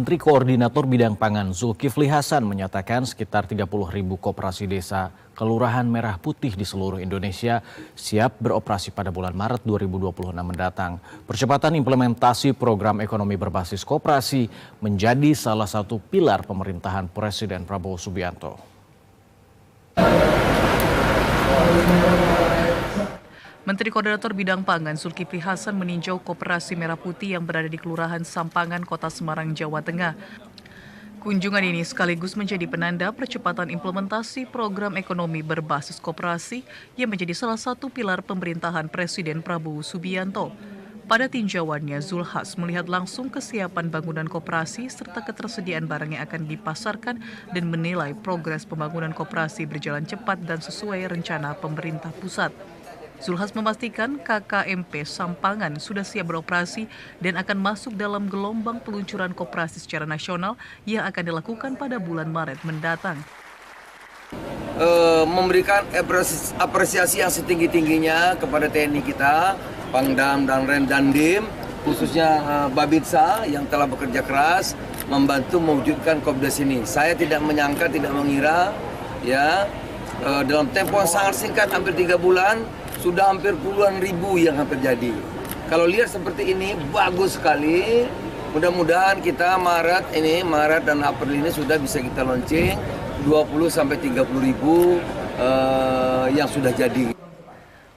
Menteri Koordinator Bidang Pangan Zulkifli Hasan menyatakan sekitar 30.000 koperasi desa Kelurahan Merah Putih di seluruh Indonesia siap beroperasi pada bulan Maret 2026 mendatang. Percepatan implementasi program ekonomi berbasis koperasi menjadi salah satu pilar pemerintahan Presiden Prabowo Subianto. Menteri Koordinator Bidang Pangan Zulkifli Hasan meninjau Koperasi Merah Putih yang berada di Kelurahan Sampangan, Kota Semarang, Jawa Tengah. Kunjungan ini sekaligus menjadi penanda percepatan implementasi program ekonomi berbasis koperasi yang menjadi salah satu pilar pemerintahan Presiden Prabowo Subianto. Pada tinjauannya, Zulhas melihat langsung kesiapan bangunan koperasi serta ketersediaan barang yang akan dipasarkan dan menilai progres pembangunan koperasi berjalan cepat dan sesuai rencana pemerintah pusat. Zulhas memastikan KKMP Sampangan sudah siap beroperasi dan akan masuk dalam gelombang peluncuran koperasi secara nasional yang akan dilakukan pada bulan Maret mendatang. Memberikan apresiasi yang setinggi-tingginya kepada TNI kita, Pangdam dan Rem Dandim, khususnya Babinsa yang telah bekerja keras membantu mewujudkan Kopdar ini. Saya tidak menyangka, tidak mengira, dalam tempo yang sangat singkat, hampir 3 bulan, sudah hampir puluhan ribu yang hampir jadi. Kalau lihat seperti ini, bagus sekali. Mudah-mudahan kita Maret dan April ini sudah bisa kita launching 20-30 ribu yang sudah jadi.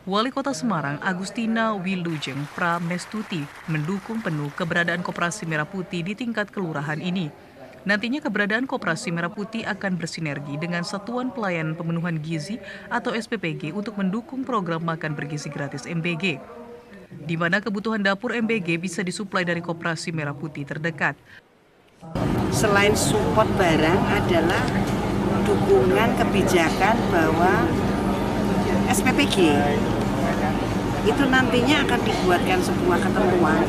Wali Kota Semarang Agustina Wilujeng Pramestuti mendukung penuh keberadaan Koperasi Merah Putih di tingkat kelurahan ini. Nantinya keberadaan Koperasi Merah Putih akan bersinergi dengan Satuan Pelayanan Pemenuhan Gizi atau SPPG untuk mendukung program makan bergizi gratis MBG, di mana kebutuhan dapur MBG bisa disuplai dari Koperasi Merah Putih terdekat. Selain support barang adalah dukungan kebijakan bahwa SPPG itu nantinya akan dibuatkan sebuah ketentuan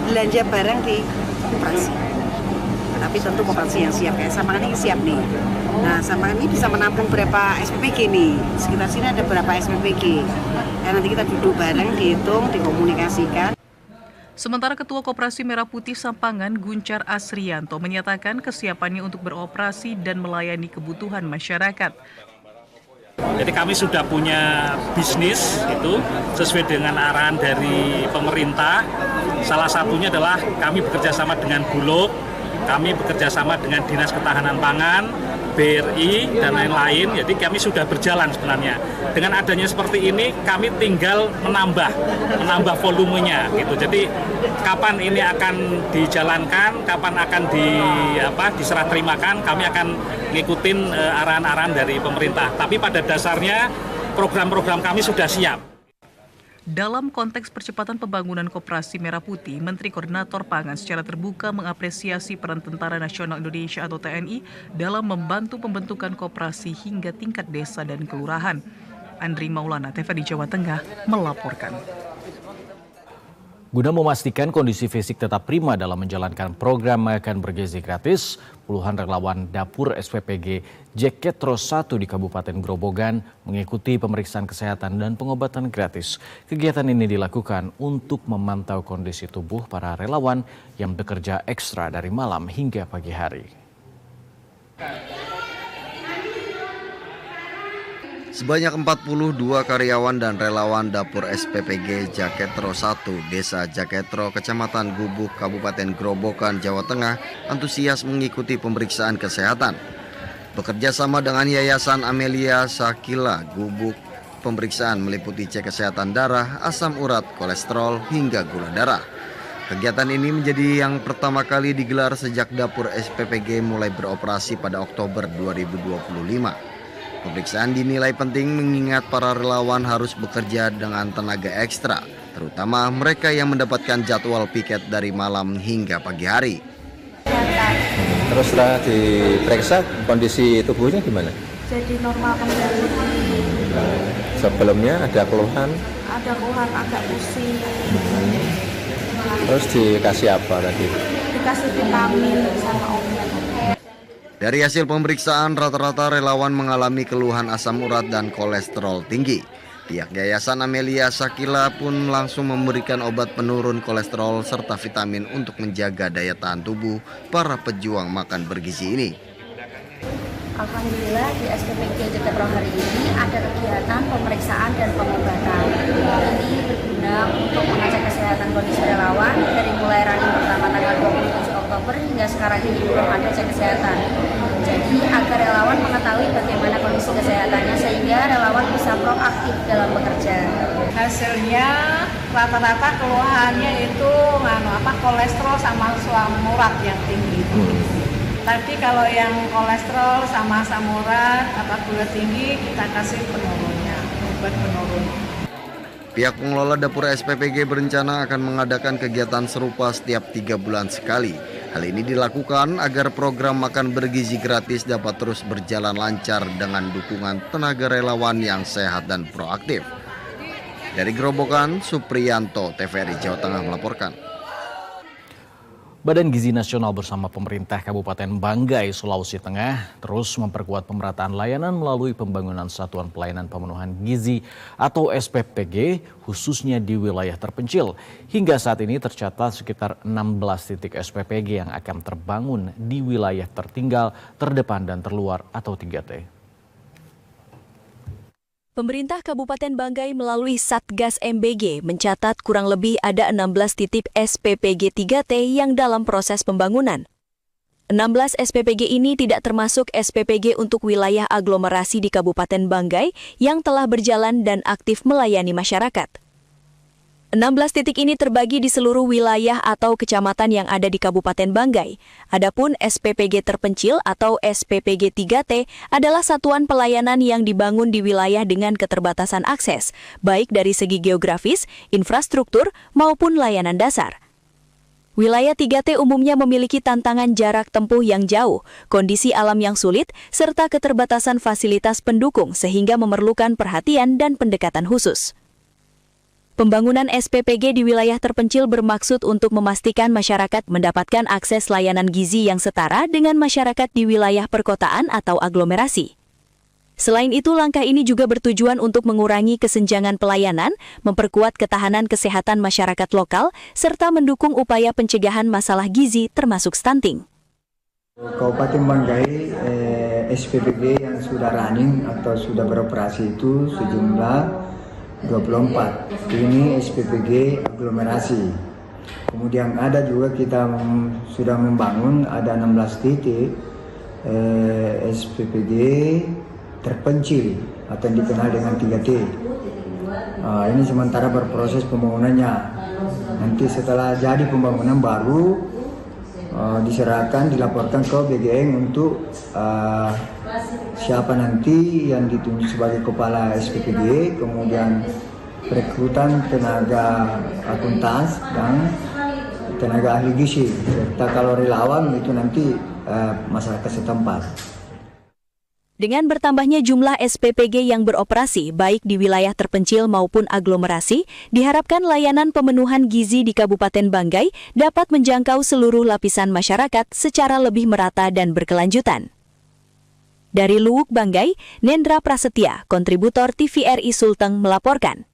belanja barang di koperasi. Tapi tentu koperasi yang siap, kayak Sampangan ini siap nih. Nah, Sampangan ini bisa menampung berapa SPPG nih? Sekitar sini ada berapa SPPG? Nanti kita duduk bareng, dihitung, dikomunikasikan. Sementara Ketua Koperasi Merah Putih Sampangan Guncar Asrianto menyatakan kesiapannya untuk beroperasi dan melayani kebutuhan masyarakat. Jadi kami sudah punya bisnis itu sesuai dengan arahan dari pemerintah. Salah satunya adalah kami bekerja sama dengan Bulog, kami bekerja sama dengan Dinas Ketahanan Pangan, BRI, dan lain-lain. Jadi kami sudah berjalan sebenarnya. Dengan adanya seperti ini, kami tinggal menambah volumenya gitu. Jadi kapan ini akan dijalankan, kapan akan diserah terimakan, kami akan ngikutin arahan-arahan dari pemerintah. Tapi pada dasarnya program-program kami sudah siap. Dalam konteks percepatan pembangunan Koperasi Merah Putih, Menteri Koordinator Pangan secara terbuka mengapresiasi peran Tentara Nasional Indonesia atau TNI dalam membantu pembentukan koperasi hingga tingkat desa dan kelurahan. Andri Maulana, TVRI Jawa Tengah, melaporkan. Guna memastikan kondisi fisik tetap prima dalam menjalankan program makan bergizi gratis, puluhan relawan dapur SPPG Jaketro 1 di Kabupaten Grobogan mengikuti pemeriksaan kesehatan dan pengobatan gratis. Kegiatan ini dilakukan untuk memantau kondisi tubuh para relawan yang bekerja ekstra dari malam hingga pagi hari. Sebanyak 42 karyawan dan relawan dapur SPPG Jaketro 1, Desa Jaketro, Kecamatan Gubuk, Kabupaten Grobogan, Jawa Tengah, antusias mengikuti pemeriksaan kesehatan. Bekerja sama dengan Yayasan Amelia Sakila Gubuk, pemeriksaan meliputi cek kesehatan darah, asam urat, kolesterol, hingga gula darah. Kegiatan ini menjadi yang pertama kali digelar sejak dapur SPPG mulai beroperasi pada Oktober 2025. Pemeriksaan dinilai penting mengingat para relawan harus bekerja dengan tenaga ekstra, terutama mereka yang mendapatkan jadwal piket dari malam hingga pagi hari. Terus setelah diperiksa kondisi tubuhnya gimana? Jadi normal kembali. Sebelumnya ada keluhan? Ada keluhan agak pusing. Terus dikasih apa tadi? Dikasih vitamin sama obat. Dari hasil pemeriksaan, rata-rata relawan mengalami keluhan asam urat dan kolesterol tinggi. Pihak Yayasan Amelia Sakila pun langsung memberikan obat penurun kolesterol serta vitamin untuk menjaga daya tahan tubuh para pejuang makan bergizi ini. Alhamdulillah di SPPG Jaketro hari ini ada kegiatan pemeriksaan dan pengobatan. Ini berguna untuk mengecek kesehatan kondisi relawan dari mulai running pertama tanggal 27 Oktober hingga sekarang ini belum ada cek kesehatan. Jadi agar relawan mengetahui bagaimana kondisi kesehatannya sehingga relawan bisa proaktif dalam bekerja. Hasilnya rata-rata keluhannya itu kolesterol sama asam urat yang tinggi. Tadi kalau yang kolesterol sama asam urat, gula tinggi, kita kasih penurunnya, obat penurun. Pihak pengelola dapur SPPG berencana akan mengadakan kegiatan serupa setiap 3 bulan sekali. Hal ini dilakukan agar program makan bergizi gratis dapat terus berjalan lancar dengan dukungan tenaga relawan yang sehat dan proaktif. Dari Grobogan, Supriyanto, TVRI Jawa Tengah melaporkan. Badan Gizi Nasional bersama pemerintah Kabupaten Banggai, Sulawesi Tengah terus memperkuat pemerataan layanan melalui pembangunan Satuan Pelayanan Pemenuhan Gizi atau SPPG khususnya di wilayah terpencil. Hingga saat ini tercatat sekitar 16 titik SPPG yang akan terbangun di wilayah tertinggal, terdepan dan terluar atau 3T. Pemerintah Kabupaten Banggai melalui Satgas MBG mencatat kurang lebih ada 16 titik SPPG 3T yang dalam proses pembangunan. 16 SPPG ini tidak termasuk SPPG untuk wilayah aglomerasi di Kabupaten Banggai yang telah berjalan dan aktif melayani masyarakat. 16 titik ini terbagi di seluruh wilayah atau kecamatan yang ada di Kabupaten Banggai. Adapun SPPG terpencil atau SPPG 3T adalah satuan pelayanan yang dibangun di wilayah dengan keterbatasan akses, baik dari segi geografis, infrastruktur, maupun layanan dasar. Wilayah 3T umumnya memiliki tantangan jarak tempuh yang jauh, kondisi alam yang sulit, serta keterbatasan fasilitas pendukung sehingga memerlukan perhatian dan pendekatan khusus. Pembangunan SPPG di wilayah terpencil bermaksud untuk memastikan masyarakat mendapatkan akses layanan gizi yang setara dengan masyarakat di wilayah perkotaan atau aglomerasi. Selain itu, langkah ini juga bertujuan untuk mengurangi kesenjangan pelayanan, memperkuat ketahanan kesehatan masyarakat lokal, serta mendukung upaya pencegahan masalah gizi termasuk stunting. Kabupaten Banggai SPPG yang sudah running atau sudah beroperasi itu sejumlah 24. Ini SPPG aglomerasi. Kemudian ada juga kita sudah membangun ada 16 titik SPPG terpencil atau yang dikenal dengan 3T. Ini sementara berproses pembangunannya. Nanti setelah jadi pembangunan baru diserahkan, dilaporkan ke BGN untuk siapa nanti yang ditunjuk sebagai kepala SPPG, kemudian perekrutan tenaga akuntansi dan tenaga ahli gizi, serta kalau relawan itu nanti masyarakat setempat. Dengan bertambahnya jumlah SPPG yang beroperasi baik di wilayah terpencil maupun aglomerasi, diharapkan layanan pemenuhan gizi di Kabupaten Banggai dapat menjangkau seluruh lapisan masyarakat secara lebih merata dan berkelanjutan. Dari Luwuk Banggai, Nendra Prasetya, kontributor TVRI Sulteng melaporkan.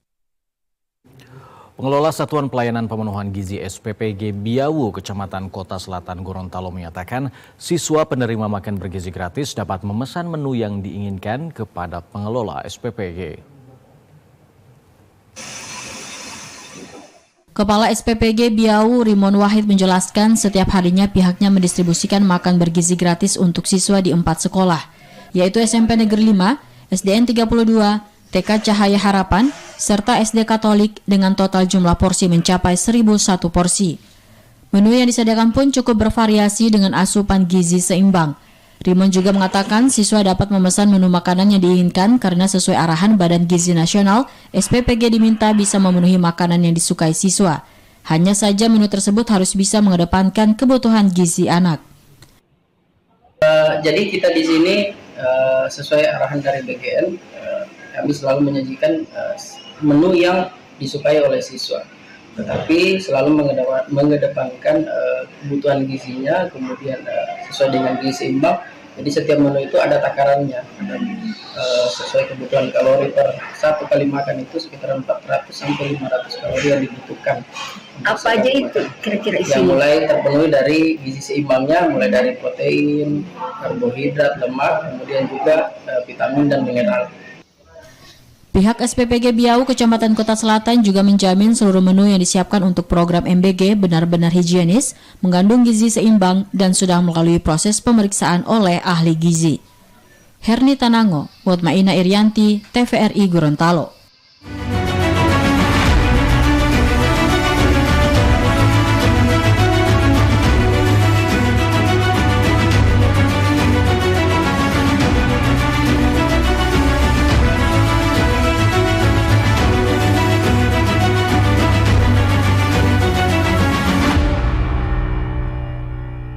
Pengelola Satuan Pelayanan Pemenuhan Gizi SPPG Biawu, Kecamatan Kota Selatan Gorontalo menyatakan siswa penerima makan bergizi gratis dapat memesan menu yang diinginkan kepada pengelola SPPG. Kepala SPPG Biawu Rimon Wahid menjelaskan setiap harinya pihaknya mendistribusikan makan bergizi gratis untuk siswa di 4 sekolah, yaitu SMP Negeri 5, SDN 32, TK Cahaya Harapan, serta SD Katolik dengan total jumlah porsi mencapai 1.001 porsi. Menu yang disediakan pun cukup bervariasi dengan asupan gizi seimbang. Rimon juga mengatakan siswa dapat memesan menu makanan yang diinginkan karena sesuai arahan Badan Gizi Nasional, SPPG diminta bisa memenuhi makanan yang disukai siswa. Hanya saja menu tersebut harus bisa mengedepankan kebutuhan gizi anak. Jadi kita di sini sesuai arahan dari BGN, kami selalu menyajikan menu yang disukai oleh siswa, tetapi selalu mengedepankan kebutuhan gizinya, kemudian sesuai dengan gizi seimbang, Jadi setiap menu itu ada takarannya, dan sesuai kebutuhan kalori per satu kali makan itu sekitar 400 sampai 500 kalori yang dibutuhkan. Apa aja itu kira-kira isinya? Yang mulai terpenuhi dari gizi seimbangnya, mulai dari protein, karbohidrat, lemak, kemudian juga vitamin dan mineral. Pihak SPPG Biau Kecamatan Kota Selatan juga menjamin seluruh menu yang disiapkan untuk program MBG benar-benar higienis, mengandung gizi seimbang, dan sudah melalui proses pemeriksaan oleh ahli gizi. Herni Tanango, Wotmaina Irianti, TVRI Gorontalo.